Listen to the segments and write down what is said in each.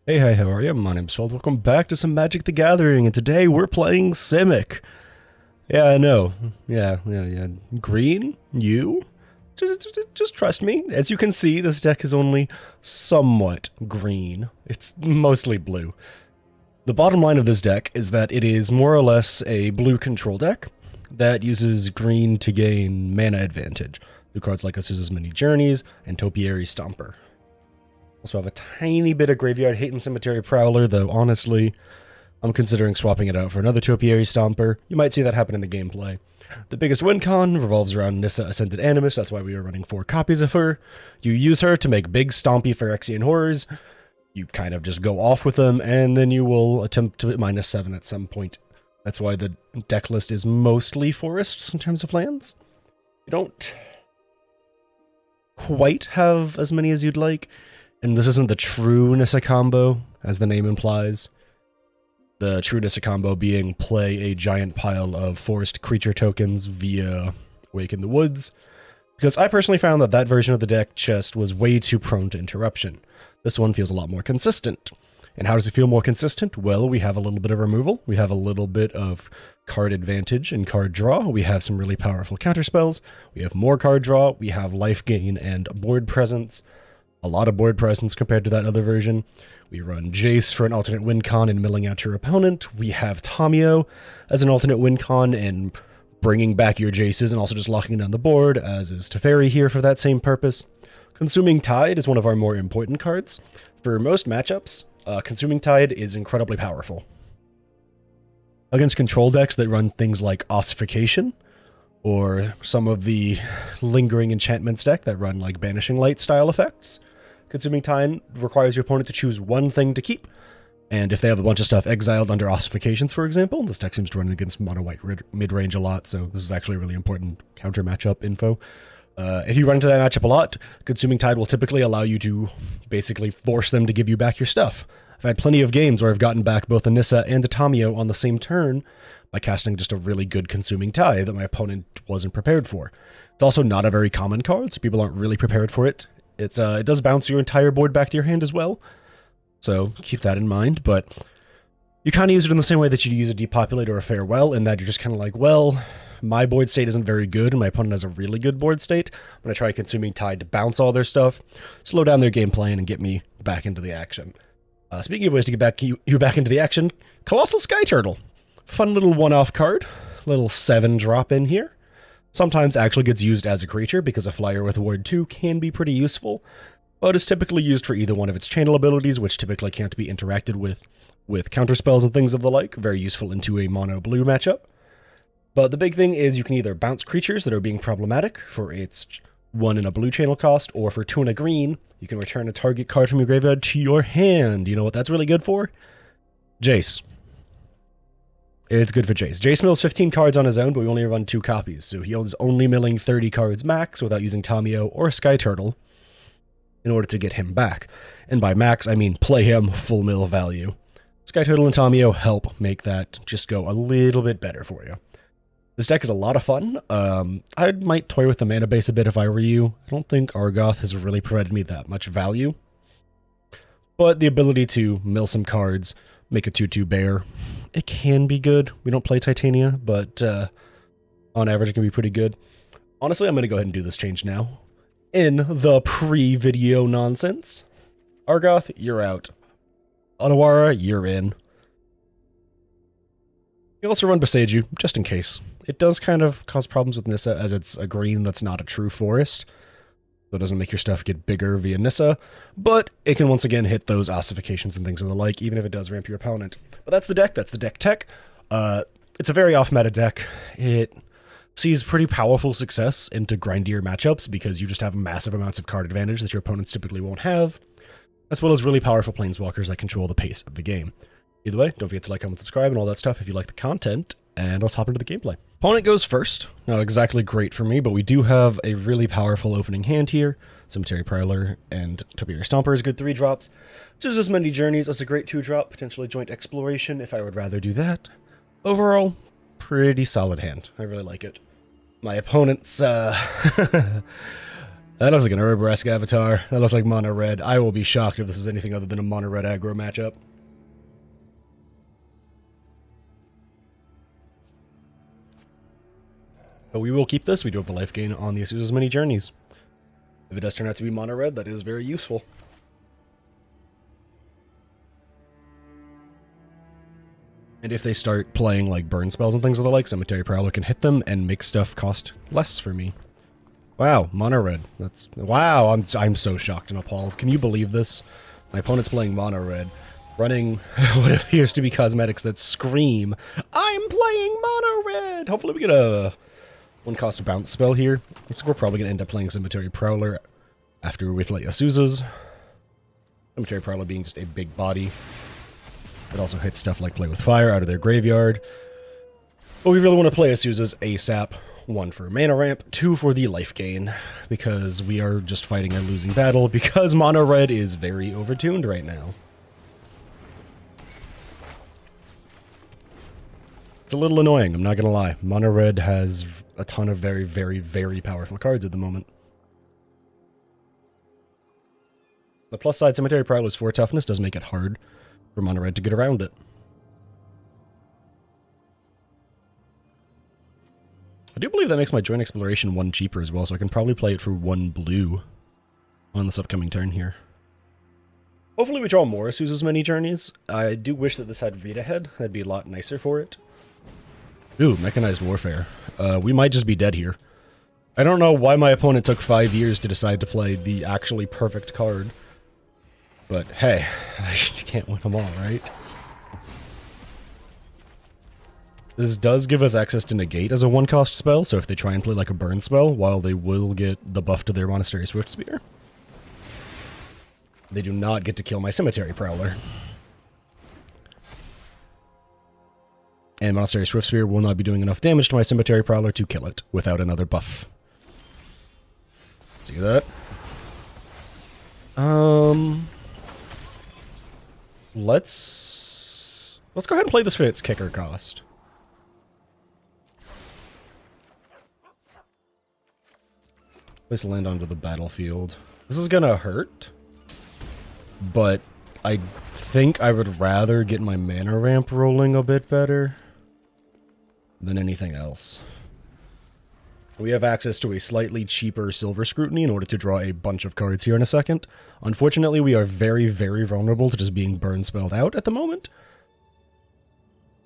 Hey, hi, how are you? My name's Phil. Welcome back to some Magic the Gathering, and today we're playing Simic. Yeah, I know. Yeah. Green? You? Just trust me. As you can see, this deck is only somewhat green. It's mostly blue. The bottom line of this deck is that it is more or less a blue control deck that uses green to gain mana advantage through cards like Azusa's Many Journeys and Topiary Stomper. Also have a tiny bit of Graveyard Hate and Cemetery Prowler, though honestly, I'm considering swapping it out for another Topiary Stomper. You might see that happen in the gameplay. The biggest win con revolves around Nissa Ascended Animus, that's why we are running 4 copies of her. You use her to make big stompy Phyrexian horrors, you kind of just go off with them, and then you will attempt to -7 at some point. That's why the deck list is mostly forests in terms of lands. You don't quite have as many as you'd like. And this isn't the true Nissa combo, as the name implies. The true Nissa combo being play a giant pile of forest creature tokens via Wake in the Woods, because I personally found that that version of the deck just was way too prone to interruption. This one feels a lot more consistent. And how does it feel more consistent? Well, we have a little bit of removal, we have a little bit of card advantage and card draw, we have some really powerful counterspells, we have more card draw, we have life gain and board presence. A lot of board presence compared to that other version. We run Jace for an alternate win con and milling out your opponent. We have Tamio as an alternate win con and bringing back your Jaces and also just locking down the board, as is Teferi here for that same purpose. Consuming Tide is one of our more important cards. For most matchups, Consuming Tide is incredibly powerful. Against control decks that run things like Ossification, or some of the lingering enchantments deck that run like Banishing Light style effects, Consuming Tide requires your opponent to choose one thing to keep, and if they have a bunch of stuff exiled under Ossifications, for example, this deck seems to run against mono-white mid-range a lot, so this is actually a really important counter matchup info. If you run into that matchup a lot, Consuming Tide will typically allow you to basically force them to give you back your stuff. I've had plenty of games where I've gotten back both a Nissa and a Tamio on the same turn by casting just a really good Consuming Tide that my opponent wasn't prepared for. It's also not a very common card, so people aren't really prepared for it. It does bounce your entire board back to your hand as well, so keep that in mind, but you kind of use it in the same way that you'd use a Depopulate or a Farewell, in that you're just kind of like, well, my board state isn't very good, and my opponent has a really good board state. I'm going to try Consuming Tide to bounce all their stuff, slow down their game plan, and get me back into the action. Speaking of ways to get you back into the action, Colossal Sky Turtle. Fun little one-off card, little 7 drop in here. Sometimes actually gets used as a creature, because a flyer with Ward 2 can be pretty useful, but is typically used for either one of its channel abilities, which typically can't be interacted with counterspells and things of the like. Very useful into a mono-blue matchup. But the big thing is you can either bounce creatures that are being problematic for its 1 and a blue channel cost, or for 2 and a green, you can return a target card from your graveyard to your hand. You know what that's really good for? Jace. It's good for Jace. Jace mills 15 cards on his own, but we only run 2 copies, so he owns only milling 30 cards max without using Tamio or Sky Turtle in order to get him back. And by max, I mean play him full mill value. Sky Turtle and Tamio help make that just go a little bit better for you. This deck is a lot of fun. I might toy with the mana base a bit if I were you. I don't think Argoth has really provided me that much value. But the ability to mill some cards, make a 2/2 bear, it can be good. We don't play Titania, but on average it can be pretty good. Honestly, I'm going to go ahead and do this change now. In the pre-video nonsense, Argoth, you're out. Anawara, you're in. You also run Beseiju, just in case. It does kind of cause problems with Nissa, as it's a green that's not a true forest, so it doesn't make your stuff get bigger via Nissa, but it can once again hit those ossifications and things of the like, even if it does ramp your opponent. But that's the deck tech. It's a very off-meta deck. It sees pretty powerful success into grindier matchups, because you just have massive amounts of card advantage that your opponents typically won't have, as well as really powerful planeswalkers that control the pace of the game. Either way, don't forget to like, comment, subscribe, and all that stuff if you like the content, and let's hop into the gameplay. Opponent goes first. Not exactly great for me, but we do have a really powerful opening hand here. Cemetery Prowler and Topiary Stomper is good 3 drops. Azusa's Many Journeys as a great 2 drop, potentially Joint Exploration if I would rather do that. Overall, pretty solid hand. I really like it. My opponent's That looks like an Urborsk avatar. That looks like mono red. I will be shocked if this is anything other than a mono red aggro matchup. But we will keep this. We do have a life gain on the Asusa's many journeys. If it does turn out to be mono red, that is very useful. And if they start playing like burn spells and things of the like, Cemetery Prowler can hit them and make stuff cost less for me. Wow, mono red. That's wow. I'm so shocked and appalled. Can you believe this? My opponent's playing mono red, running what appears to be cosmetics that scream, "I'm playing mono red." Hopefully we get a one-cost bounce spell here. Looks like we're probably gonna end up playing Cemetery Prowler after we play Asusa's. Cemetery Prowler being just a big body. It also hits stuff like Play with Fire out of their graveyard. But we really want to play Asusa's ASAP. 1 for mana ramp, 2 for the life gain, because we are just fighting a losing battle, because mono red is very overtuned right now. It's a little annoying, I'm not gonna lie. Mono red has a ton of very, very, very powerful cards at the moment. The plus side, Cemetery Prowler's 4 toughness does make it hard for mono red to get around it. I do believe that makes my Joint Exploration 1 cheaper as well, so I can probably play it for 1 blue on this upcoming turn here. Hopefully we draw more Asusa's many journeys. I do wish that this had read ahead. That'd be a lot nicer for it. Ooh, Mechanized Warfare. We might just be dead here. I don't know why my opponent took 5 years to decide to play the actually perfect card. But hey, I can't win them all, right? This does give us access to negate as a 1-cost spell, so if they try and play like a burn spell, while they will get the buff to their Monastery Swiftspear, they do not get to kill my Cemetery Prowler. And Monastery Swiftspear will not be doing enough damage to my Cemetery Prowler to kill it without another buff. See that? Let's go ahead and play this for its kicker cost. Place land onto the battlefield. This is gonna hurt, but I think I would rather get my mana ramp rolling a bit better than anything else. We have access to a slightly cheaper Silver Scrutiny in order to draw a bunch of cards here in a second. Unfortunately, we are very, very vulnerable to just being burn spelled out at the moment.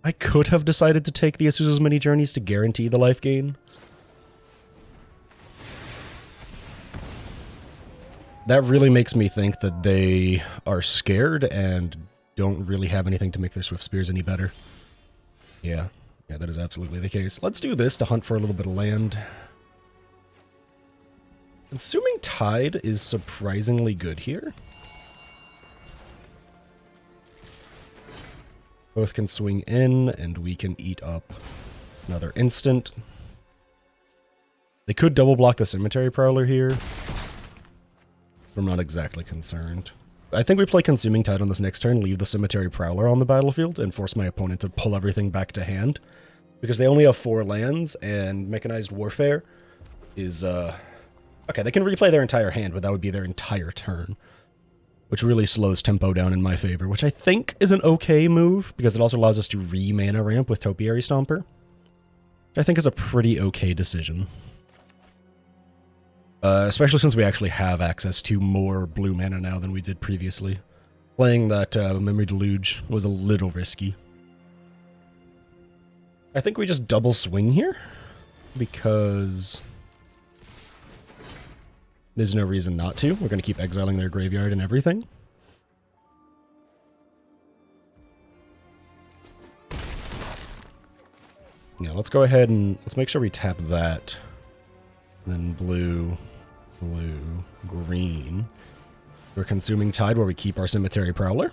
I could have decided to take the Asusa's many journeys to guarantee the life gain. That really makes me think that they are scared and don't really have anything to make their Swift Spears any better. Yeah, that is absolutely the case. Let's do this to hunt for a little bit of land. Consuming Tide is surprisingly good here. Both can swing in, and we can eat up another instant. They could double block the Cemetery Prowler here. I'm not exactly concerned. I think we play Consuming Tide on this next turn, leave the Cemetery Prowler on the battlefield, and force my opponent to pull everything back to hand. Because they only have 4 lands, and Mechanized Warfare is, okay, they can replay their entire hand, but that would be their entire turn. Which really slows tempo down in my favor, which I think is an okay move, because it also allows us to re-mana ramp with Topiary Stomper. Which I think is a pretty okay decision. Especially since we actually have access to more blue mana now than we did previously. Playing that Memory Deluge was a little risky. I think we just double swing here, because there's no reason not to. We're going to keep exiling their graveyard and everything. Yeah, let's go ahead and let's make sure we tap that. Then blue, green. We're Consuming Tide where we keep our Cemetery Prowler.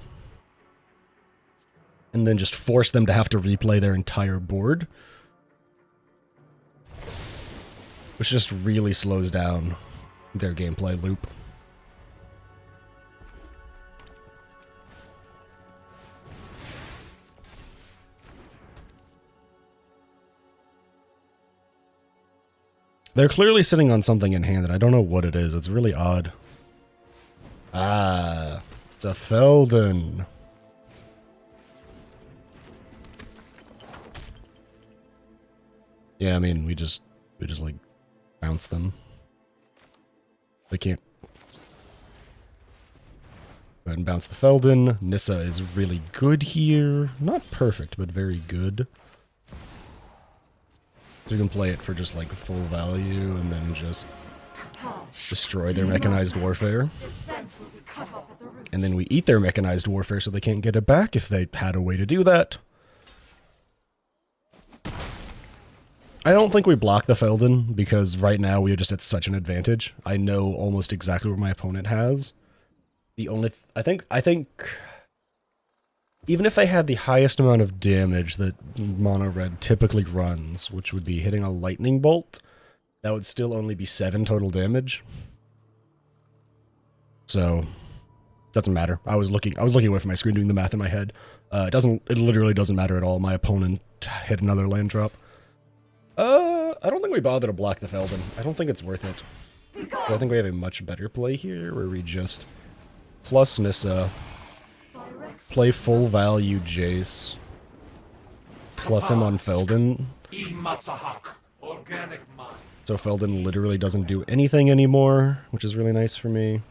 And then just force them to have to replay their entire board. Which just really slows down their gameplay loop. They're clearly sitting on something in hand, and I don't know what it is. It's really odd. Ah, it's a Feldon. Yeah, I mean, we just like bounce them. They can't. Go ahead and bounce the Feldon. Nissa is really good here. Not perfect, but very good. So you can play it for just like full value and then just destroy their mechanized warfare. And then we eat their mechanized warfare so they can't get it back if they had a way to do that. I don't think we block the Feldon because right now we are just at such an advantage. I know almost exactly what my opponent has. The only I think even if they had the highest amount of damage that mono red typically runs, which would be hitting a lightning bolt, that would still only be 7 total damage. So doesn't matter. I was looking away from my screen doing the math in my head. It literally doesn't matter at all. My opponent hit another land drop. I don't think we bother to block the Feldon. I don't think it's worth it. I think we have a much better play here where we just plus Nissa, play full value Jace, plus him on Feldon. So Feldon literally doesn't do anything anymore, which is really nice for me.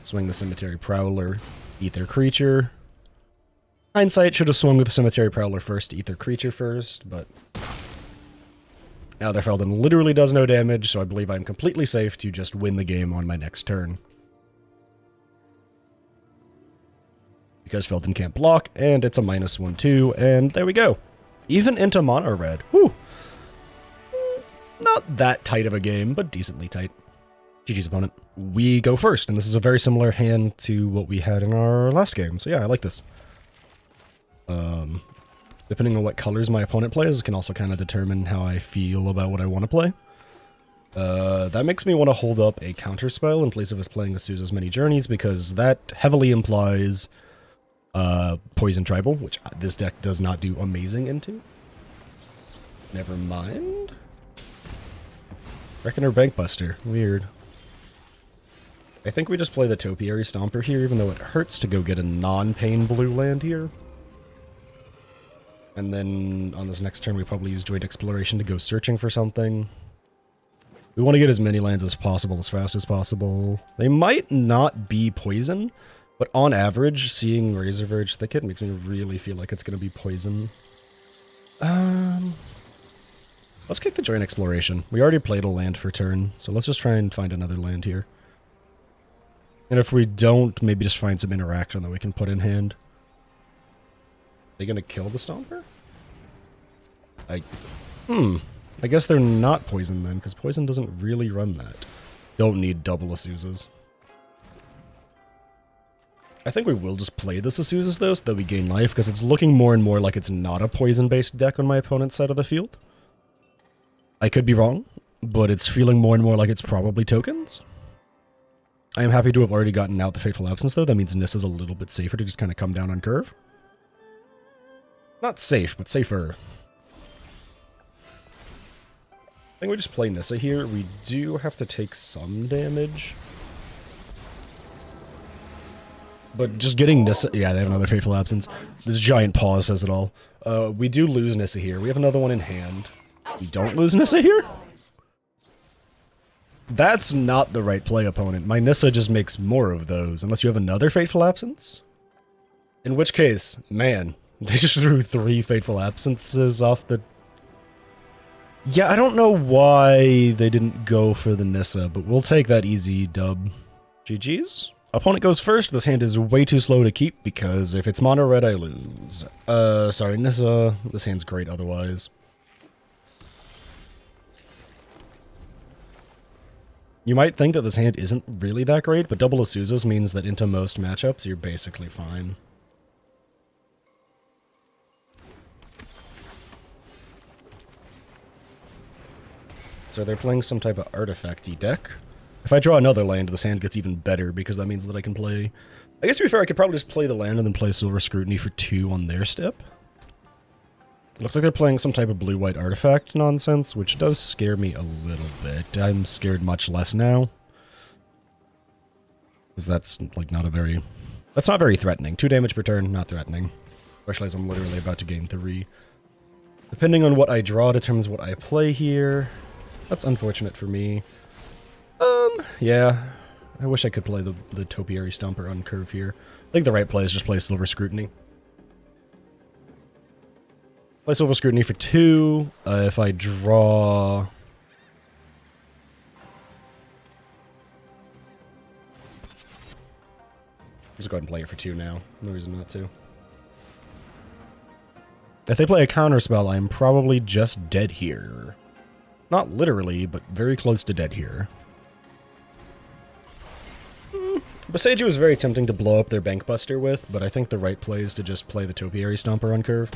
Swing the Cemetery Prowler, eat their creature. Hindsight, should have swung with the Cemetery Prowler first to eat their creature first, but now their Feldon literally does no damage, so I believe I'm completely safe to just win the game on my next turn. Because Feldon can't block, and it's a -1/2, and there we go. Even into mono red. Whew. Not that tight of a game, but decently tight. GG's opponent. We go first, and this is a very similar hand to what we had in our last game, so yeah, I like this. Depending on what colors my opponent plays, can also kind of determine how I feel about what I want to play. That makes me want to hold up a counterspell in place of us playing Azusa's Many Journeys, because that heavily implies Poison Tribal, which this deck does not do amazing into. Never mind. Reckoner Bankbuster. Weird. I think we just play the Topiary Stomper here, even though it hurts to go get a non-pain blue land here. And then on this next turn, we probably use Joint Exploration to go searching for something. We want to get as many lands as possible, as fast as possible. They might not be poison, but on average, seeing Razorverge Thicket makes me really feel like it's going to be poison. Let's kick the Joint Exploration. We already played a land for turn, so let's just try and find another land here. And if we don't, maybe just find some interaction that we can put in hand. Are they gonna kill the Stomper? I guess they're not poison then, because poison doesn't really run that. Don't need double Azuzas. I think we will just play this Azuzas though, so that we gain life, because it's looking more and more like it's not a poison-based deck on my opponent's side of the field. I could be wrong, but it's feeling more and more like it's probably tokens. I am happy to have already gotten out the Fateful Absence though. That means Nissa's a little bit safer to just kind of come down on curve. Not safe, but safer. I think we just play Nissa here. We do have to take some damage. But just getting Nissa... Yeah, they have another Fateful Absence. This giant pause says it all. We do lose Nissa here. We have another one in hand. We don't lose Nissa here? That's not the right play, opponent. My Nissa just makes more of those, unless you have another Fateful Absence. In which case, man, they just threw 3 Fateful Absences off the... Yeah, I don't know why they didn't go for the Nissa, but we'll take that easy dub. GG's. Opponent goes first. This hand is way too slow to keep, because if it's mono red, I lose. Sorry, Nissa. This hand's great otherwise. You might think that this hand isn't really that great, but double Azuzas means that into most matchups, you're basically fine. So they're playing some type of artifact-y deck. If I draw another land, this hand gets even better, because that means that I can play... I guess to be fair, I could probably just play the land and then play Silver Scrutiny for 2 on their step. Looks like they're playing some type of blue-white artifact nonsense, which does scare me a little bit. I'm scared much less now. Because that's, like, not a very... That's not very threatening. 2 damage per turn, not threatening. Especially as I'm literally about to gain 3. Depending on what I draw determines what I play here. That's unfortunate for me. Yeah. I wish I could play the Topiary Stomper on curve here. I think the right play is just play Silver Scrutiny. Play Silver Scrutiny for 2. If I draw... Just go ahead and play it for 2 now. No reason not to. If they play a counterspell, I'm probably just dead here. Not literally, but very close to dead here. Boseiju is very tempting to blow up their Bankbuster with, but I think the right play is to just play the Topiary Stomper on curve.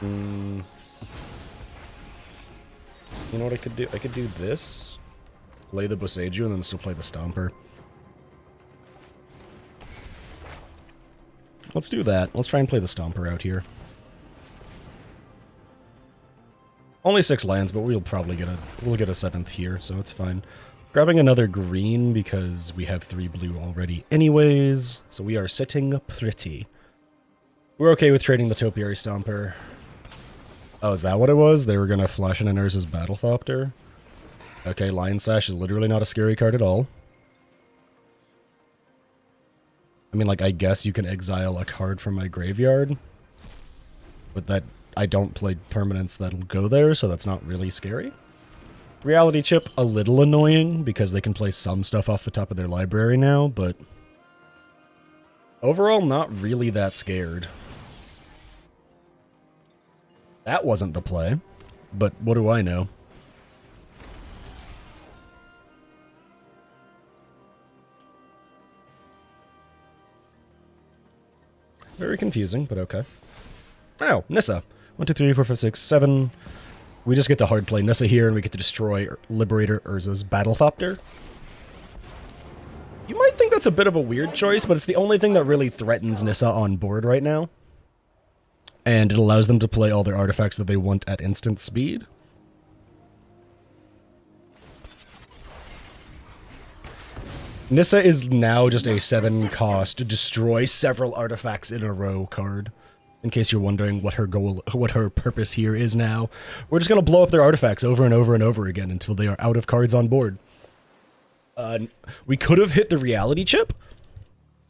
You know what I could do? I could do this, play the Boseiju, and then still play the Stomper. Let's do that. Let's try and play the Stomper out here. Only 6 lands, but we'll probably get a 7th here, so it's fine. Grabbing another green because we have 3 blue already anyways, so we are sitting pretty. We're okay with trading the Topiary Stomper. Oh, is that what it was? They were gonna flash in an Urza's Battlethopter? Okay, Lion Sash is literally not a scary card at all. I mean, like, I guess you can exile a card from my graveyard, but that I don't play permanents that'll go there, so that's not really scary. Reality Chip, a little annoying, because they can play some stuff off the top of their library now, but overall, not really that scared. That wasn't the play, but what do I know? Very confusing, but okay. Oh, Nissa. 1, 2, 3, 4, 5, 6, 7. We just get to hard play Nissa here, and we get to destroy Liberator Urza's Battlethopter. You might think that's a bit of a weird choice, but it's the only thing that really threatens Nissa on board right now. And it allows them to play all their artifacts that they want at instant speed. Nissa is now just a 7-cost destroy several artifacts in a row card. In case you're wondering what her purpose here is now. We're just going to blow up their artifacts over and over and over again until they are out of cards on board. We could have hit the Reality Chip,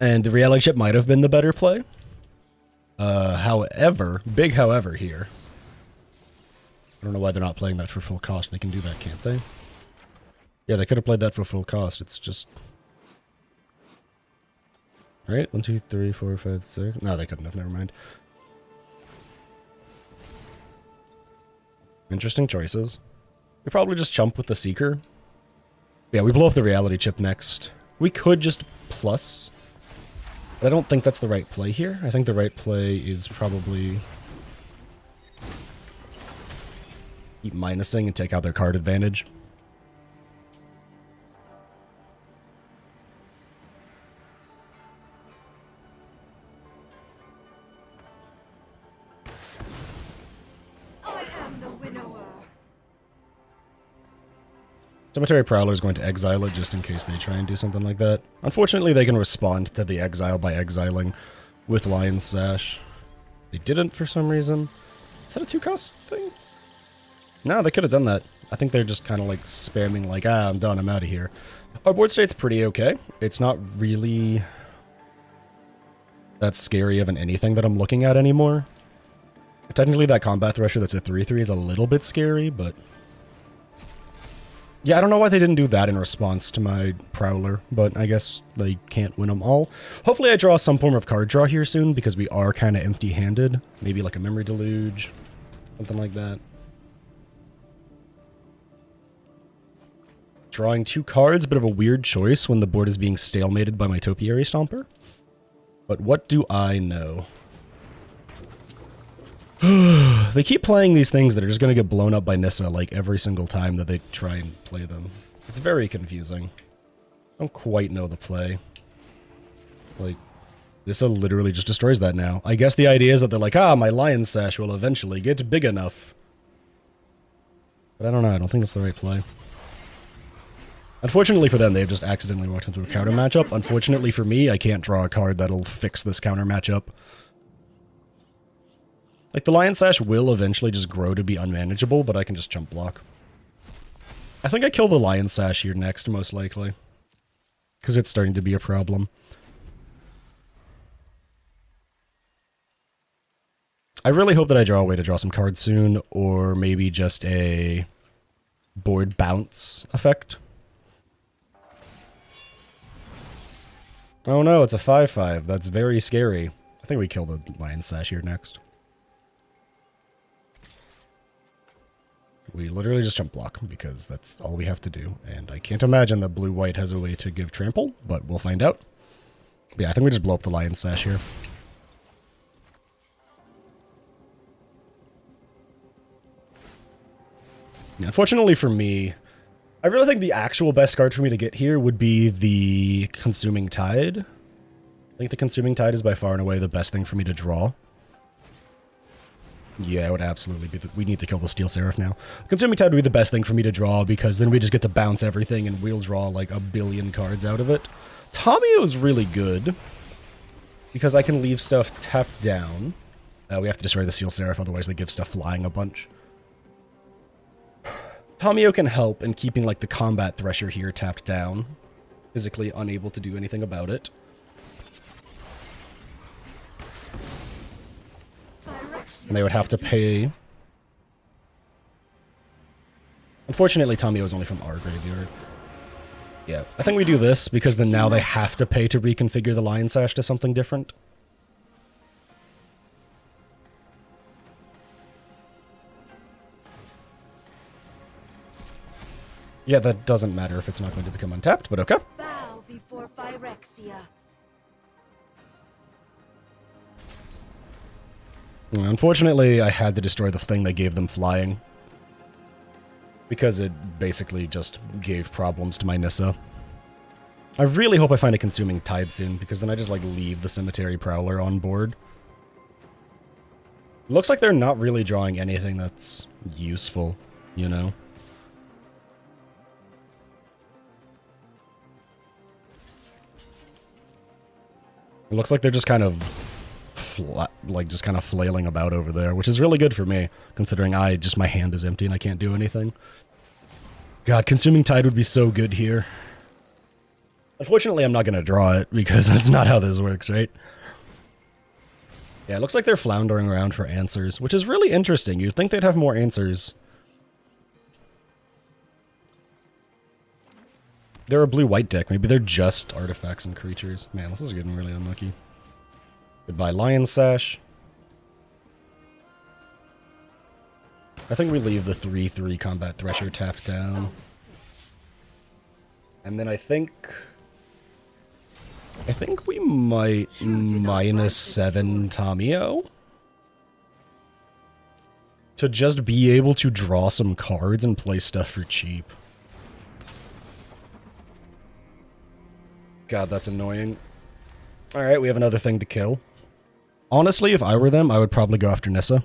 and the Reality Chip might have been the better play. However, big however here. I don't know why they're not playing that for full cost. They can do that, can't they? Yeah, they could have played that for full cost. It's just... Right? 1, 2, 3, 4, 5, 6... No, they couldn't have. Never mind. Interesting choices. We probably just chump with the Seeker. Yeah, we blow up the Reality Chip next. We could just plus... But I don't think that's the right play here. I think the right play is probably... keep minusing and take out their card advantage. I am the winnower. Cemetery Prowler is going to exile it just in case they try and do something like that. Unfortunately, they can respond to the exile by exiling with Lion Sash. They didn't for some reason. Is that a 2-cost thing? No, they could have done that. I think they're just kind of like spamming like, I'm done, I'm out of here. Our board state's pretty okay. It's not really that scary of an anything that I'm looking at anymore. Technically, that Combat Thresher that's a 3/3 is a little bit scary, but... Yeah, I don't know why they didn't do that in response to my Prowler, but I guess they can't win them all. Hopefully I draw some form of card draw here soon, because we are kind of empty-handed. Maybe like a Memory Deluge, something like that. Drawing 2 cards, bit of a weird choice when the board is being stalemated by my Topiary Stomper. But what do I know? They keep playing these things that are just going to get blown up by Nissa like every single time that they try and play them. It's very confusing. I don't quite know the play. Like, this literally just destroys that now. I guess the idea is that they're like, ah, my Lion Sash will eventually get big enough. But I don't know, I don't think that's the right play. Unfortunately for them, they've just accidentally walked into a counter matchup. Unfortunately for me, I can't draw a card that'll fix this counter matchup. Like, the Lion Sash will eventually just grow to be unmanageable, but I can just jump block. I think I kill the Lion Sash here next, most likely. Because it's starting to be a problem. I really hope that I draw a way to draw some cards soon, or maybe just a board bounce effect. Oh no, it's a 5/5. That's very scary. I think we kill the Lion Sash here next. We literally just jump block, because that's all we have to do. And I can't imagine that blue-white has a way to give trample, but we'll find out. But yeah, I think we just blow up the Lion Sash here. Unfortunately for me, I really think the actual best card for me to get here would be the Consuming Tide. I think the Consuming Tide is by far and away the best thing for me to draw. Yeah, it would absolutely be. We need to kill the Steel Seraph now. Consuming Tide would be the best thing for me to draw, because then we just get to bounce everything and we'll draw like a billion cards out of it. Tamio is really good, because I can leave stuff tapped down. We have to destroy the Steel Seraph, otherwise they give stuff flying a bunch. Tamio can help in keeping like the Combat Thresher here tapped down. Physically unable to do anything about it. And they would have to pay. Unfortunately, Tamio is only from our graveyard. Yeah, I think we do this, because then now they have to pay to reconfigure the Lion Sash to something different. Yeah, that doesn't matter if it's not going to become untapped, but okay. Bow before Phyrexia. Unfortunately, I had to destroy the thing that gave them flying, because it basically just gave problems to my Nissa. I really hope I find a Consuming Tide soon, because then I just like leave the Cemetery Prowler on board. Looks like they're not really drawing anything that's useful, you know? It looks like they're just kind of just kind of flailing about over there, which is really good for me, considering my hand is empty and I can't do anything. God, Consuming Tide would be so good here. Unfortunately, I'm not going to draw it, because that's not how this works, right? Yeah, it looks like they're floundering around for answers, which is really interesting. You'd think they'd have more answers. They're a blue-white deck. Maybe they're just artifacts and creatures. Man, this is getting really unlucky. Goodbye, Lion Sash. I think we leave the 3/3 Combat Thresher tapped down. And then I think we might -7 Tamio to just be able to draw some cards and play stuff for cheap. God, that's annoying. Alright, we have another thing to kill. Honestly, if I were them, I would probably go after Nissa.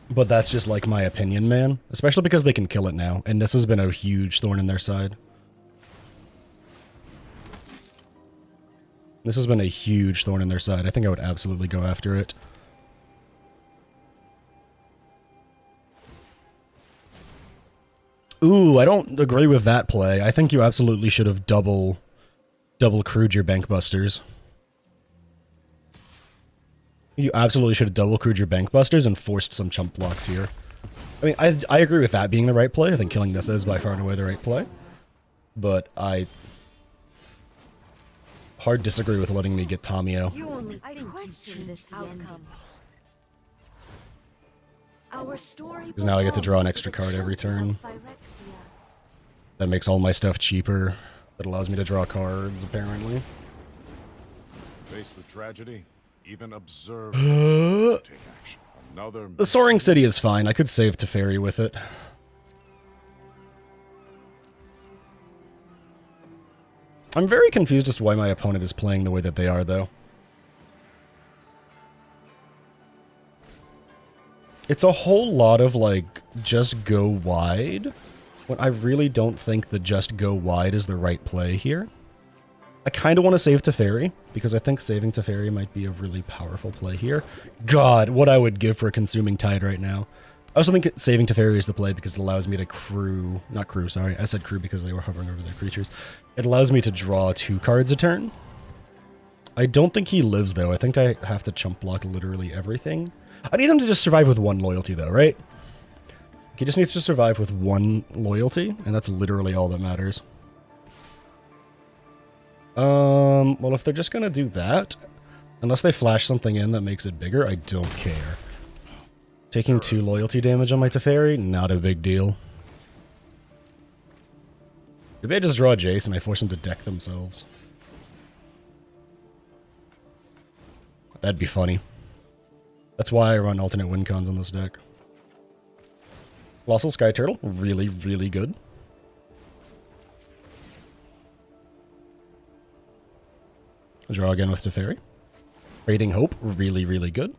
But that's just like my opinion, man. Especially because they can kill it now, and Nissa's been a huge thorn in their side. This has been a huge thorn in their side. I think I would absolutely go after it. Ooh, I don't agree with that play. I think you absolutely should have double crewed your Bankbusters. You absolutely should have double crewed your Bankbusters and forced some chump blocks here. I mean, I agree with that being the right play. I think killing Nissa is by far and away the right play. But I hard disagree with letting me get Tamio. You only question this outcome. Our story Because now I get to draw an extra card every turn. That makes all my stuff cheaper. That allows me to draw cards, apparently. Faced with tragedy, even observers take action. Another The Soaring City is fine. I could save Teferi with it. I'm very confused as to why my opponent is playing the way that they are, though. It's a whole lot of, like, just go wide, when I really don't think the just go wide is the right play here. I kind of want to save Teferi, because I think saving Teferi might be a really powerful play here. God, what I would give for a Consuming Tide right now. I also think saving Teferi is the play because it allows me to crew... Not crew, sorry. I said crew because they were hovering over their creatures. It allows me to draw 2 cards a turn. I don't think he lives, though. I think I have to chump block literally everything. I need him to just survive with 1 loyalty, though, right? He just needs to survive with 1 loyalty, and that's literally all that matters. Well, if they're just gonna do that, unless they flash something in that makes it bigger, I don't care. Taking 2 loyalty damage on my Teferi, not a big deal. Maybe I just draw a Jace and I force them to deck themselves. That'd be funny. That's why I run alternate win cons on this deck. Colossal Sky Turtle, really, really good. Draw again with Teferi. Trading Hope, really, really good.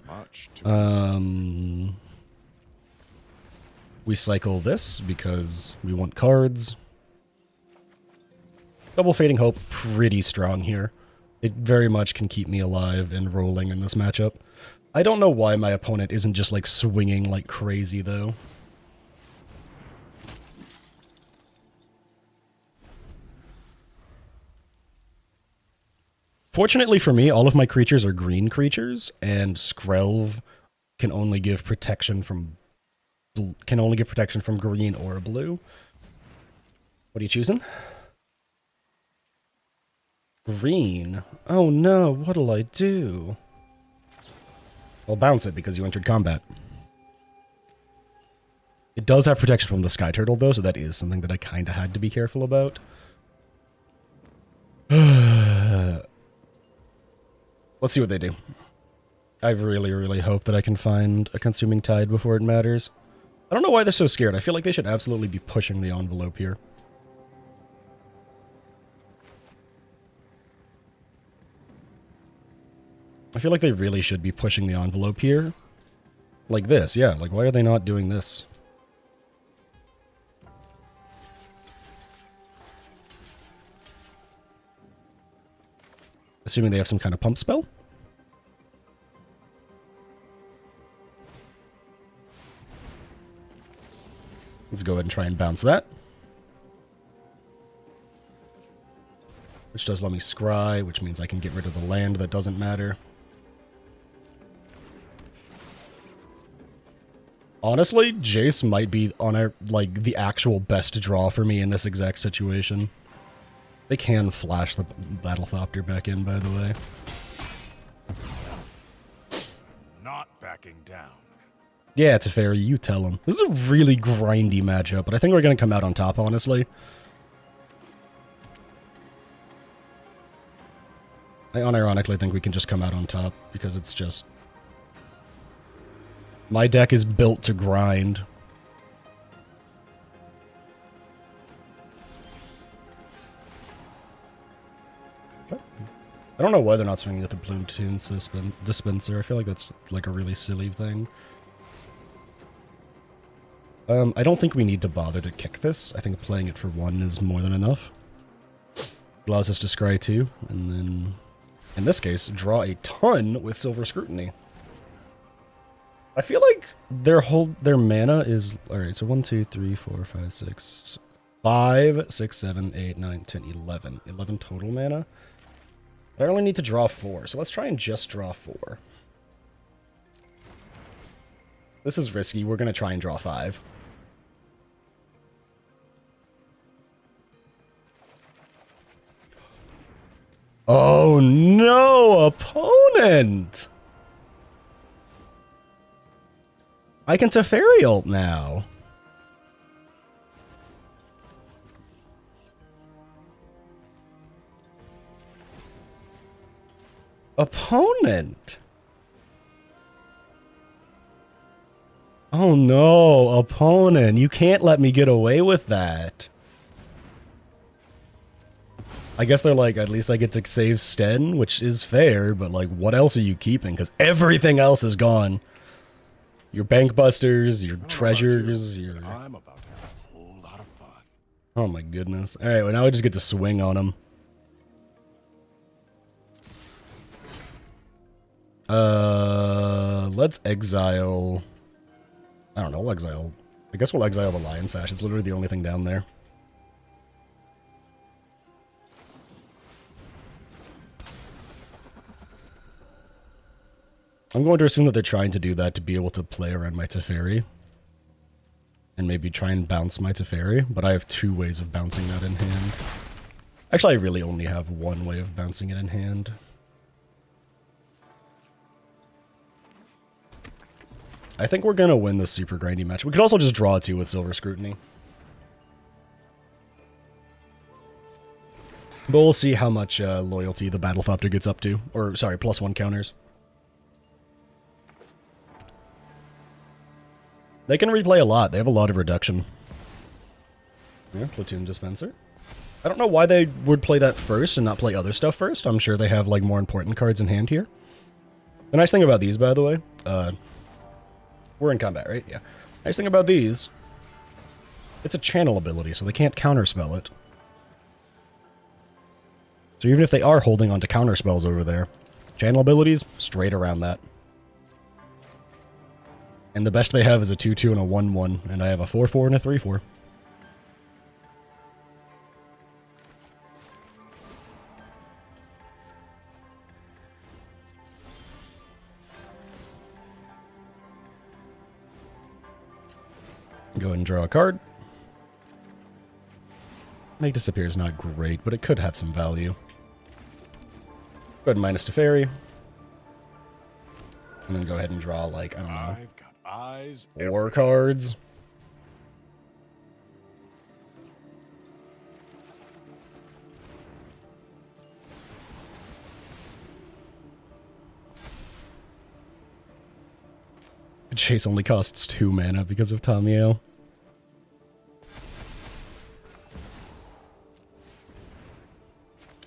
We cycle this because we want cards. Double Fading Hope, pretty strong here. It very much can keep me alive and rolling in this matchup. I don't know why my opponent isn't just, like, swinging like crazy, though. Fortunately for me, all of my creatures are green creatures, and Skrelv can only give protection from green or blue. What are you choosing? Green. Oh no, what'll I do? I'll bounce it because you entered combat. It does have protection from the Sky Turtle, though, so that is something that I kind of had to be careful about. Let's see what they do. I really, really hope that I can find a Consuming Tide before it matters. I don't know why they're so scared. I feel like they should absolutely be pushing the envelope here. I feel like they really should be pushing the envelope here. Like this, yeah. Like, why are they not doing this? Assuming they have some kind of pump spell? Let's go ahead and try and bounce that. Which does let me scry, which means I can get rid of the land that doesn't matter. Honestly, Jace might be on the actual best draw for me in this exact situation. They can flash the Battlethopter back in, by the way. Not backing down. Yeah, Teferi, you tell him. This is a really grindy matchup, but I think we're going to come out on top, honestly. I unironically think we can just come out on top, because it's just... My deck is built to grind. I don't know why they're not swinging at the Platoon Dispenser. I feel like that's like a really silly thing. I don't think we need to bother to kick this. I think playing it for 1 is more than enough. Allows us to scry 2, and then, in this case, draw a ton with Silver Scrutiny. I feel like their mana is... Alright, so 1, 2, 3, 4, 5, 6... 5, 6, 7, 8, 9, 10, 11. 11 total mana. I only need to draw 4, so let's try and just draw 4. This is risky. We're going to try and draw 5. Oh no, opponent! I can Teferi ult now. Opponent! Oh no, opponent, you can't let me get away with that. I guess they're like, at least I get to save Sten, which is fair, but like, what else are you keeping? Because everything else is gone. Your bank busters, your treasures, your... I'm about to have a whole lot of fun. Oh my goodness. Alright, well now I just get to swing on them. Let's exile... I don't know, we'll exile... I guess we'll exile the Lion Sash. It's literally the only thing down there. I'm going to assume that they're trying to do that to be able to play around my Teferi. And maybe try and bounce my Teferi, but I have 2 ways of bouncing that in hand. Actually, I really only have 1 way of bouncing it in hand. I think we're going to win this super grindy match. We could also just draw 2 with Silver Scrutiny. But we'll see how much loyalty the Battlethopter gets up to. Or, sorry, +1 counters. They can replay a lot. They have a lot of reduction. Yeah, Platoon Dispenser. I don't know why they would play that first and not play other stuff first. I'm sure they have, like, more important cards in hand here. The nice thing about these, by the way... we're in combat, right? Yeah. Nice thing about these... it's a channel ability, so they can't counterspell it. So even if they are holding onto counterspells over there, channel abilities, straight around that. And the best they have is a 2-2 and a 1-1, and I have a 4-4 and a 3-4. Go ahead and draw a card. Make Disappear is not great, but it could have some value. Go ahead and minus Teferi. And then go ahead and draw, like, I don't know, I've got eyes 4 cards. Chase only costs 2 mana because of Tamiyo.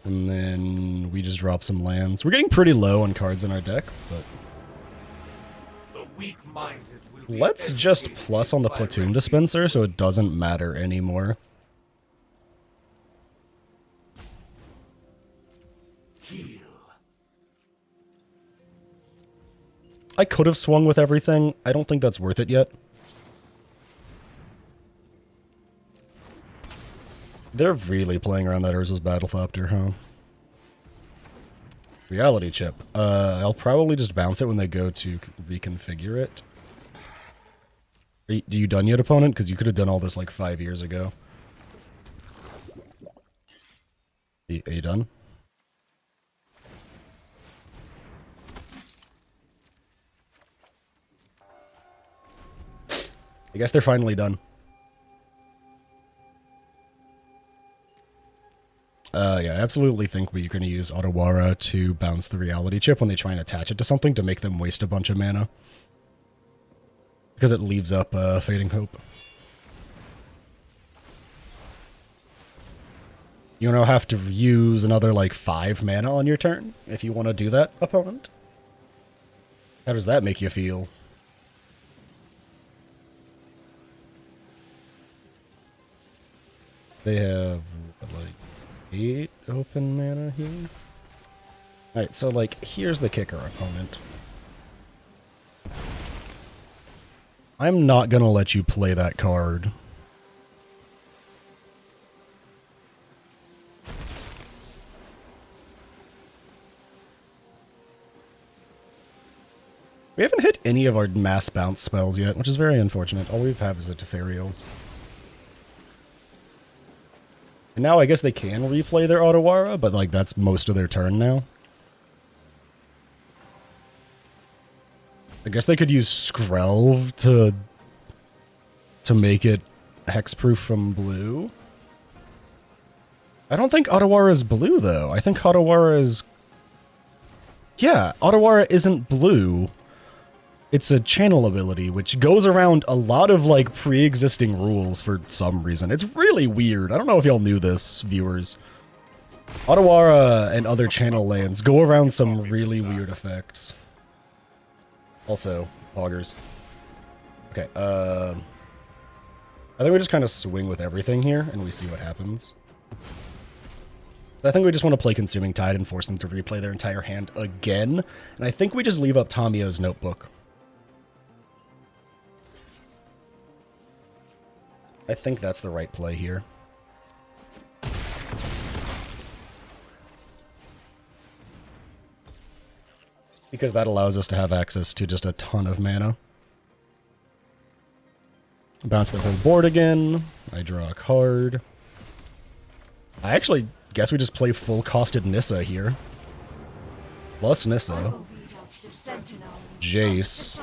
And then we just drop some lands. We're getting pretty low on cards in our deck, but... let's just plus on the Platoon Dispenser so it doesn't matter anymore. I could have swung with everything. I don't think that's worth it yet. They're really playing around that Urza's Battlethopter, huh? Reality Chip. I'll probably just bounce it when they go to reconfigure it. Are you done yet, opponent? Because you could have done all this like 5 years ago. Are you done? I guess they're finally done. Yeah, I absolutely think we're going to use Otawara to bounce the Reality Chip when they try and attach it to something to make them waste a bunch of mana. Because it leaves up Fading Hope. You don't have to use another, like, 5 mana on your turn if you want to do that, opponent. How does that make you feel? They have, like, 8 open mana here. Alright, so, like, here's the kicker, opponent. I'm not gonna let you play that card. We haven't hit any of our mass bounce spells yet, which is very unfortunate. All we have is a Teferi ult. And now I guess they can replay their Otawara, but like that's most of their turn now. I guess they could use Skrelv to make it hexproof from blue. I don't think Otawara is blue though. I think Otawara is... yeah, Otawara isn't blue. It's a channel ability, which goes around a lot of, like, pre-existing rules for some reason. It's really weird. I don't know if y'all knew this, viewers. Otawara and other channel lands go around some really weird effects. Also, augers. Okay, I think we just kind of swing with everything here, and we see what happens. I think we just want to play Consuming Tide and force them to replay their entire hand again, and I think we just leave up Tamio's Notebook. I think that's the right play here. Because that allows us to have access to just a ton of mana. Bounce the whole board again. I draw a card. I actually guess we just play full-costed Nissa here. Plus Nissa. Jace.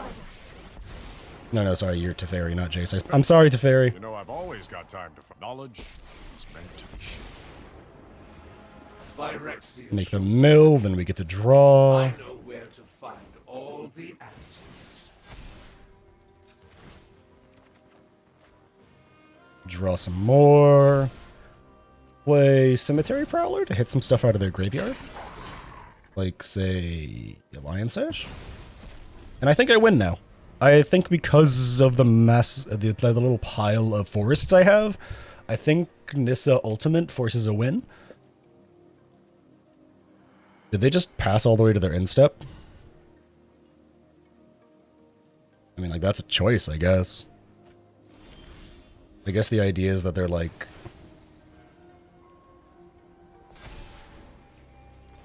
No, sorry, you're Teferi, not Jace. I'm sorry, Teferi. You know, I've always got time to... Knowledge is meant to be shared. Make the mill, then we get to draw. I know where to find all the answers. Draw some more. Play Cemetery Prowler to hit some stuff out of their graveyard. Like, say, Alliance Ash. And I think I win now. I think because of the the little pile of forests I have, I think Nissa Ultimate forces a win. Did they just pass all the way to their end step? I mean, like, that's a choice, I guess. I guess the idea is that they're like...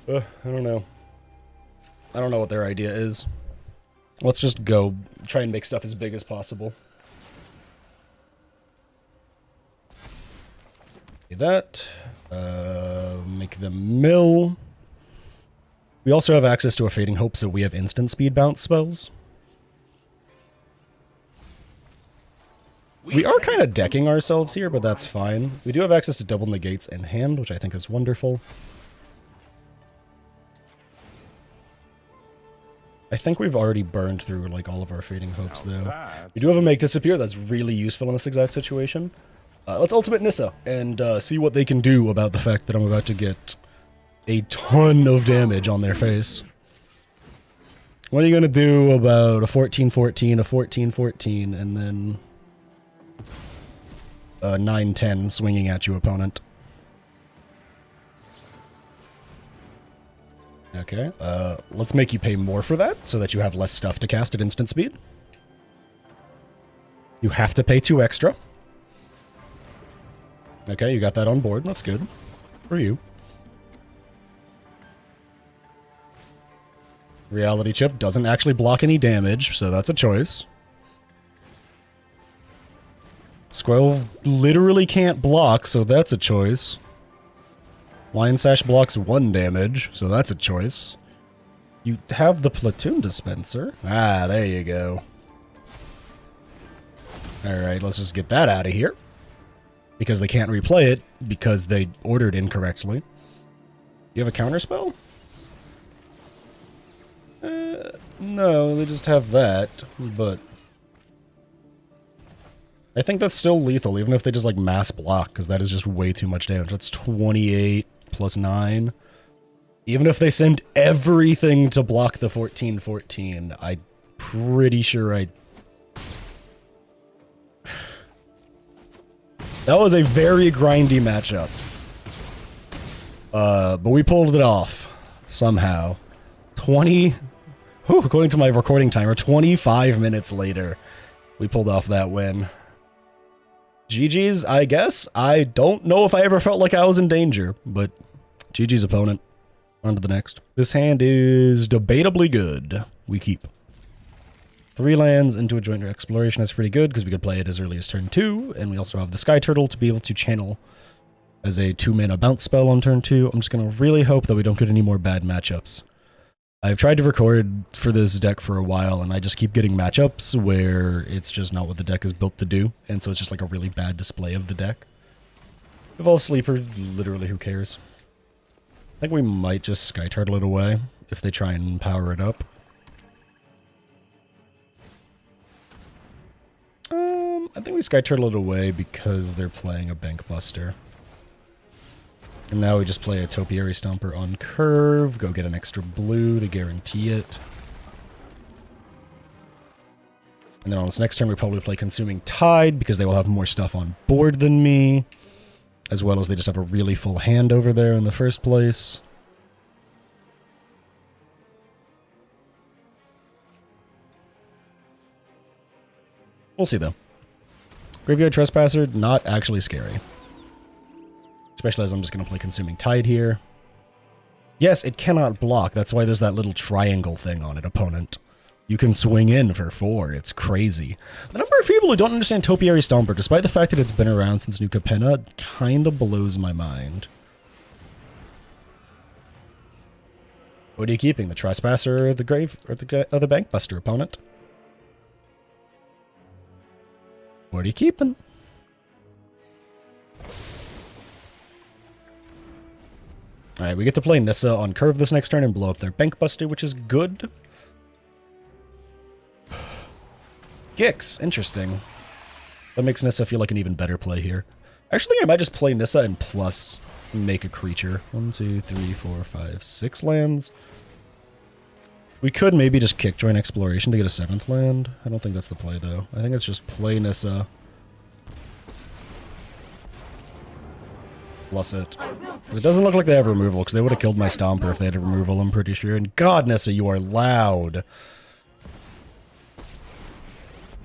I don't know. I don't know what their idea is. Let's just go try and make stuff as big as possible. That. Make the mill. We also have access to a Fading Hope, so we have instant speed bounce spells. We are kind of decking ourselves here, but that's fine. We do have access to double negates in hand, which I think is wonderful. I think we've already burned through like all of our Fading Hopes, though. We do have a Make Disappear that's really useful in this exact situation. Let's Ultimate Nissa and see what they can do about the fact that I'm about to get a ton of damage on their face. What are you going to do about a 14-14, a 14-14, and then a 9-10 swinging at you, opponent? Okay, let's make you pay more for that so that you have less stuff to cast at instant speed. You have to pay 2 extra. Okay, you got that on board. That's good. For you. Reality Chip doesn't actually block any damage, so that's a choice. Squirrel literally can't block, so that's a choice. Lion Sash blocks 1 damage, so that's a choice. You have the Platoon Dispenser. Ah, there you go. Alright, let's just get that out of here. Because they can't replay it, because they ordered incorrectly. You have a counterspell? No, they just have that, but... I think that's still lethal, even if they just, like, mass block, because that is just way too much damage. That's 28 plus 9. Even if they send everything to block the 14-14, I'm pretty sure I... That was a very grindy matchup. But we pulled it off. Somehow. 20... Whew, according to my recording timer, 25 minutes later, we pulled off that win. GG's, I guess. I don't know if I ever felt like I was in danger, but GG's opponent. On to the next. This hand is debatably good. We keep. 3 lands into a joint exploration is pretty good because we could play it as early as turn 2, and we also have the Sky Turtle to be able to channel as a 2-mana bounce spell on turn 2. I'm just going to really hope that we don't get any more bad matchups. I've tried to record for this deck for a while, and I just keep getting matchups where it's just not what the deck is built to do, and so it's just like a really bad display of the deck. Evolve Sleeper, literally who cares? I think we might just Sky Turtle it away if they try and power it up. I think we Sky Turtle it away because they're playing a Bank Buster. And now we just play a Topiary Stomper on curve, go get an extra blue to guarantee it. And then on this next turn we probably play Consuming Tide because they will have more stuff on board than me. As well as they just have a really full hand over there in the first place. We'll see though. Graveyard Trespasser, not actually scary. Especially as I'm just going to play Consuming Tide here. Yes, it cannot block. That's why there's that little triangle thing on it, opponent. You can swing in for 4. It's crazy. The number of people who don't understand Topiary Stomper, despite the fact that it's been around since New Capenna, kind of blows my mind. What are you keeping? The Trespasser or the Bankbuster, opponent? What are you keeping? Alright, we get to play Nissa on curve this next turn and blow up their Bankbuster, which is good. Gix, interesting. That makes Nissa feel like an even better play here. Actually, I might just play Nissa and plus make a creature. 1, 2, 3, 4, 5, 6 lands. We could maybe just kick Join Exploration to get a 7th land. I don't think that's the play, though. I think it's just play Nissa. Plus it. Because it doesn't look like they have removal, because they would have killed my Stomper if they had a removal, I'm pretty sure. And God, Nissa, you are loud.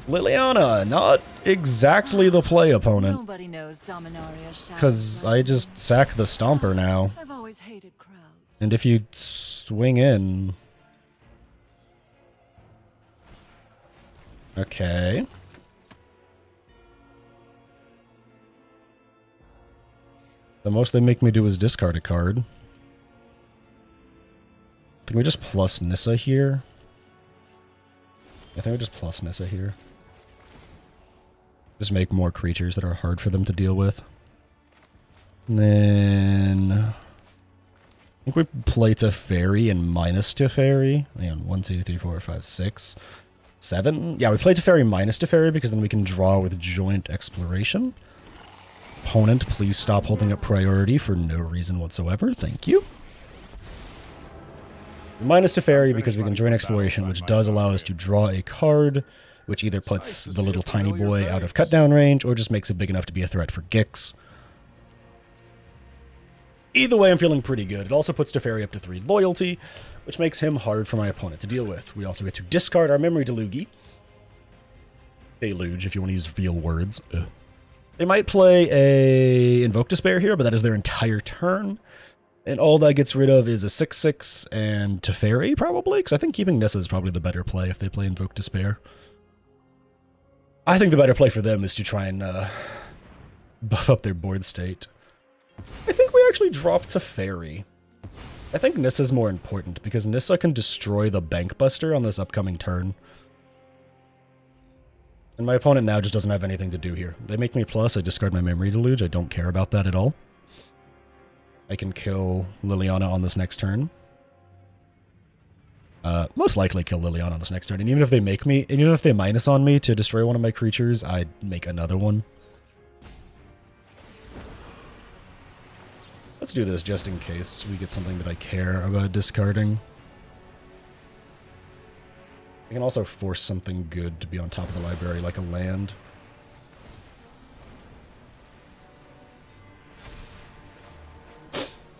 Liliana, not exactly the play, opponent. Nobody knows Dominaria's shadow. Because I just sack the Stomper now. I've always hated crowds. And if you swing in... Okay. The most they make me do is discard a card. I think we just plus Nissa here. I think we just plus Nissa here. Just make more creatures that are hard for them to deal with. And then... I think we play Teferi and minus Teferi. And 1, 2, 3, 4, 5, 6, 7. Yeah, we play Teferi minus Teferi because then we can draw with Joint Exploration. Opponent, please stop holding up priority for no reason whatsoever. Thank you. Minus Teferi because we can join Exploration, which does allow us to draw a card, which either puts the little tiny boy out of cutdown range or just makes it big enough to be a threat for Gix. Either way, I'm feeling pretty good. It also puts Teferi up to 3 loyalty, which makes him hard for my opponent to deal with. We also get to discard our Memory Deluge. Deluge, if you want to use real words. Ugh. They might play a Invoke Despair here, but that is their entire turn. And all that gets rid of is a 6/6 and Teferi, probably, because I think keeping Nissa is probably the better play if they play Invoke Despair. I think the better play for them is to try and buff up their board state. I think we actually drop Teferi. I think Nissa's more important, because Nissa can destroy the Bankbuster on this upcoming turn. And my opponent now just doesn't have anything to do here. They make me plus, I discard my Memory Deluge, I don't care about that at all. I can kill Liliana on this next turn. Most likely kill Liliana on this next turn. And even if they make me, even if they minus on me to destroy one of my creatures, I'd make another one. Let's do this just in case we get something that I care about discarding. I can also force something good to be on top of the library, like a land.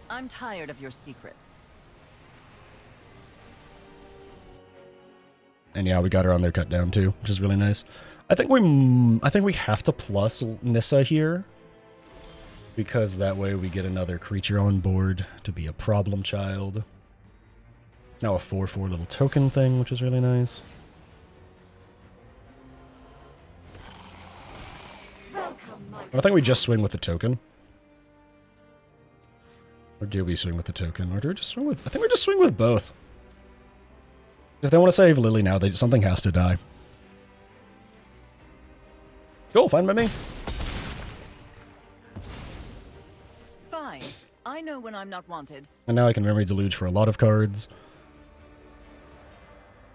I'm tired of your secrets. And yeah, we got her on their cut down too, which is really nice. I think we have to plus Nissa here, because that way we get another creature on board to be a problem child. Now a 4/4 little token thing, which is really nice. I think we just swing with the token. Or do we swing with the token? Or do we just swing with... I think we just swing with both. If they want to save Lily now, something has to die. Cool, fine by me. Fine. I know when I'm not wanted. And now I can Memory Deluge for a lot of cards.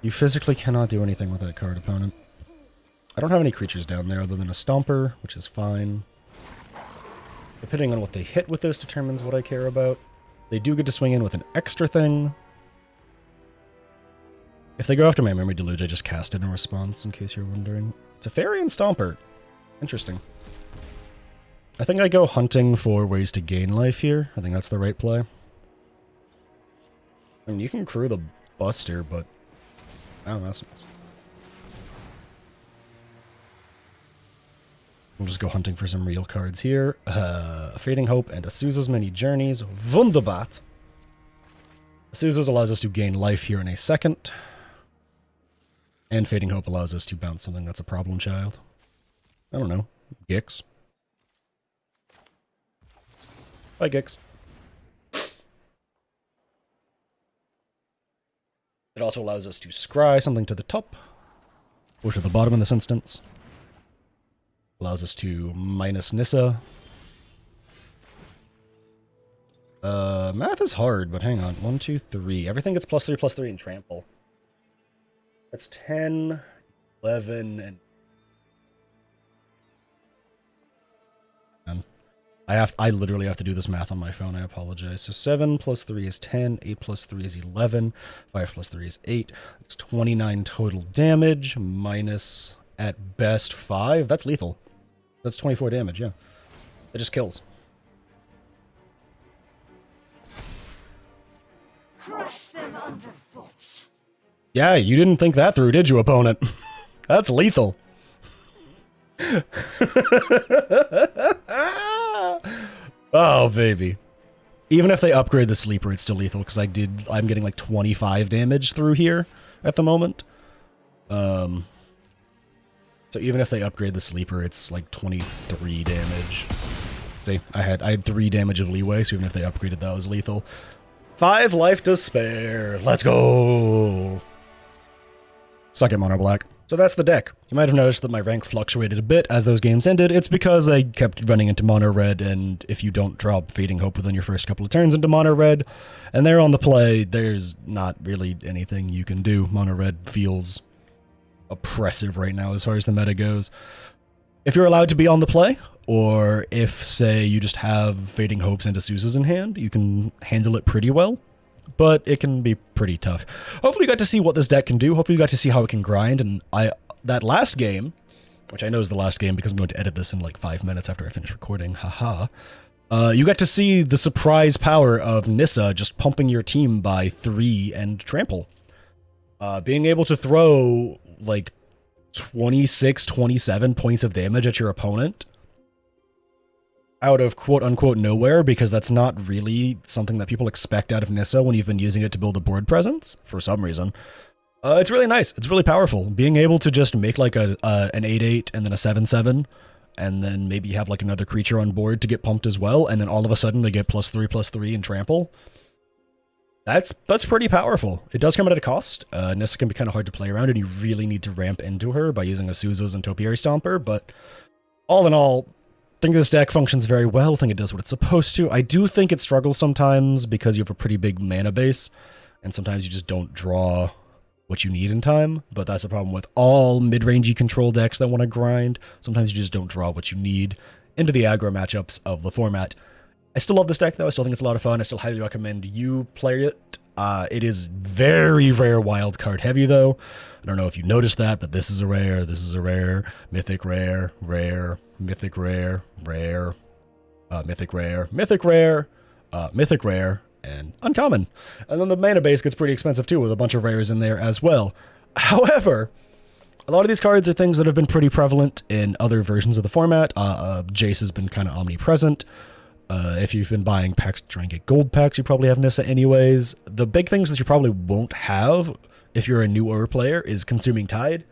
You physically cannot do anything with that card, opponent. I don't have any creatures down there other than a Stomper, which is fine. Depending on what they hit with this determines what I care about. They do get to swing in with an extra thing. If they go after my Memory Deluge, I just cast it in response, in case you're wondering. It's a Fairy and Stomper. Interesting. I think I go hunting for ways to gain life here. I think that's the right play. I mean, you can crew the Buster, but I don't know. We'll just go hunting for some real cards here. Fading Hope and Azusa's Many Journeys. Wunderbat. Azusa's allows us to gain life here in a second. And Fading Hope allows us to bounce something that's a problem child. I don't know. Gix. Bye, Gix. It also allows us to scry something to the top. Or to the bottom in this instance. Allows us to minus Nissa. Math is hard, but hang on. 1, 2, 3. Everything gets +3/+3 in trample. That's 10, 11, and... I literally have to do this math on my phone, I apologize. So 7 + 3 is 10, 8 + 3 is 11, 5 + 3 is 8. It's 29 total damage, minus, at best, 5. That's lethal. That's 24 damage, yeah. It just kills. Crush them underfoot. Yeah, you didn't think that through, did you, opponent? That's lethal. Oh, baby. Even if they upgrade the sleeper, it's still lethal, because I'm getting like 25 damage through here at the moment. So even if they upgrade the sleeper, it's like 23 damage. See, I had 3 damage of leeway, so even if they upgraded, that was lethal. 5 life to spare. Let's go. Suck it, Mono Black. So that's the deck. You might have noticed that my rank fluctuated a bit as those games ended. It's because I kept running into Mono Red, and if you don't drop Fading Hope within your first couple of turns into Mono Red, and they're on the play, there's not really anything you can do. Mono Red feels oppressive right now as far as the meta goes. If you're allowed to be on the play, or if, say, you just have Fading Hopes and Azusa's in hand, you can handle it pretty well. But it can be pretty tough. Hopefully you got to see what this deck can do. Hopefully you got to see how it can grind. And that last game, which I know is the last game because I'm going to edit this in like 5 minutes after I finish recording, haha. You got to see the surprise power of Nissa just pumping your team by 3 and trample. Being able to throw like 26, 27 points of damage at your opponent out of quote-unquote nowhere, because that's not really something that people expect out of Nissa when you've been using it to build a board presence, for some reason. It's really nice. It's really powerful. Being able to just make like an 8/8 and then a 7/7, and then maybe have like another creature on board to get pumped as well, and then all of a sudden they get +3/+3 and trample. That's pretty powerful. It does come at a cost. Nissa can be kind of hard to play around, and you really need to ramp into her by using Azusa's and Topiary Stomper, but all in all, I think this deck functions very well. I think it does what it's supposed to. I do think it struggles sometimes because you have a pretty big mana base, and sometimes you just don't draw what you need in time, but that's the problem with all mid-rangey control decks that want to grind. Sometimes you just don't draw what you need into the aggro matchups of the format. I still love this deck, though. I still think it's a lot of fun. I still highly recommend you play it. It is very rare wildcard heavy, though. I don't know if you noticed that, but this is a rare, mythic rare, rare, mythic rare, rare, mythic rare, mythic rare, mythic rare, and uncommon. And then the mana base gets pretty expensive, too, with a bunch of rares in there as well. However, a lot of these cards are things that have been pretty prevalent in other versions of the format. Jace has been kind of omnipresent. If you've been buying packs to try and get gold packs, you probably have Nissa anyways. The big things that you probably won't have if you're a newer player is Consuming Tide.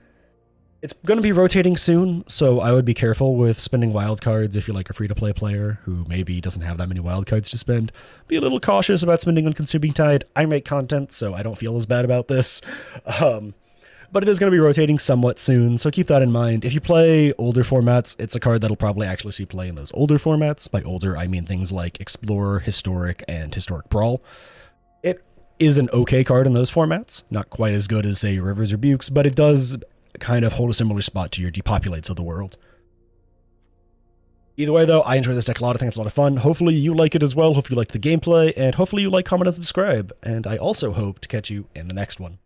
It's going to be rotating soon, so I would be careful with spending wild cards if you're like a free-to-play player who maybe doesn't have that many wild cards to spend. Be a little cautious about spending on Consuming Tide. I make content, so I don't feel as bad about this. But it is going to be rotating somewhat soon, so keep that in mind. If you play older formats, it's a card that'll probably actually see play in those older formats. By older, I mean things like Explorer, Historic, and Historic Brawl. It is an okay card in those formats. Not quite as good as, say, Rivers or Bukes, but it does kind of hold a similar spot to your Depopulates of the world. Either way, though, I enjoy this deck a lot. I think it's a lot of fun. Hopefully you like it as well. Hopefully you liked the gameplay, and hopefully you like, comment, and subscribe. And I also hope to catch you in the next one.